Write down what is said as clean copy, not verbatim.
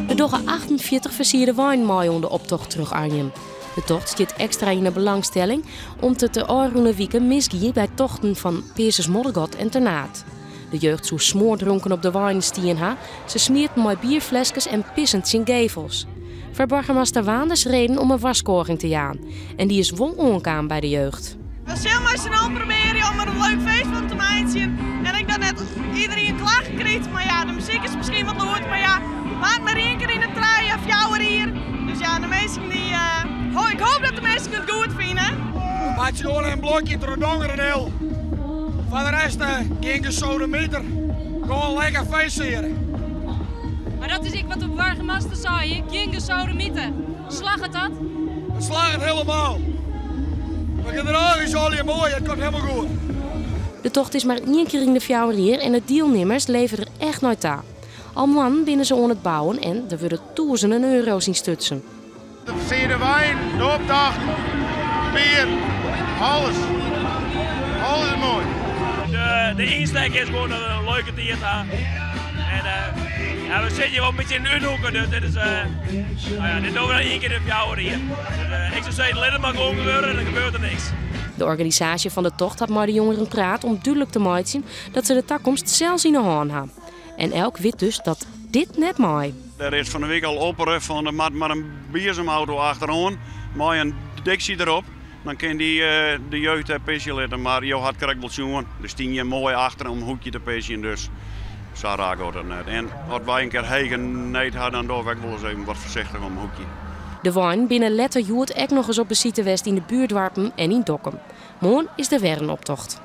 Er doggen 48 versierde wijnmaaien om de optocht terug Arnhem. De tocht zit extra in de belangstelling omdat het de aanroende weken misgie bij tochten van Peerses Moddergot en Ternaat. De jeugd zo smoordronken op de wijn stien ha, ze smeert met bierflesjes en pissend zijn gevels. Verburgemeester Waanders reden om een waskoging te jaan. En die is won onkaan bij de jeugd. We zullen maar snel proberen om er een leuk feest van te maken. En ik dat net iedereen klaar gekregen, maar ja, de muziek is misschien wat luid, maar ja, maak maar één keer in het trein of jouw hier. Dus ja, de meesten die, ik hoop dat de mensen het goed vinden. Maak je gewoon een blokje door de donkere deel. Van de rest ging de sodemieter. Gewoon lekker feestvieren. Maar dat is ik wat de burgemeester zei, ging sodemieten. Slag het dat? Het slag het helemaal. We gaan er ook eens al je mooi, het komt helemaal goed. De tocht is maar 1 keer in de fjouwerier en de deelnemers leveren er echt nooit aan. Al man binnen ze aan het bouwen en er worden duizenden euro's in stutsen. De versierde wijn, de optocht, bier, alles. Alles is mooi. De insteek is gewoon een leuke theater. En ja, we zitten hier wel een beetje in een hoeken, dus dit is, dit doen we dan 1 keer in de fjouwer hier. Dus, ik zou zeggen, let het maar gewoon gebeuren en dan gebeurt er niks. De organisatie van de tocht had met de jongeren praat om duidelijk te maken dat ze de toekomst zelfs in de hand hebben. En elk weet dus dat dit net mooi. Er is van de week al opperen van de mat met een biersemauto achterom, met een dictie erop. Dan kan die de jeugd pisje laten, maar je had correct wel jongen. Dus die je mooi achter om een hoekje te pisje, dus zo raak ik dat net. En als wij een keer hegen niet hadden, dan doe ik wel eens even wat voorzichtig om een hoekje. De wijn binnen letterjoert ook nog eens op de Sietenwest in de buurtwarpen en in Dokkum. Morgen is de Wernoptocht.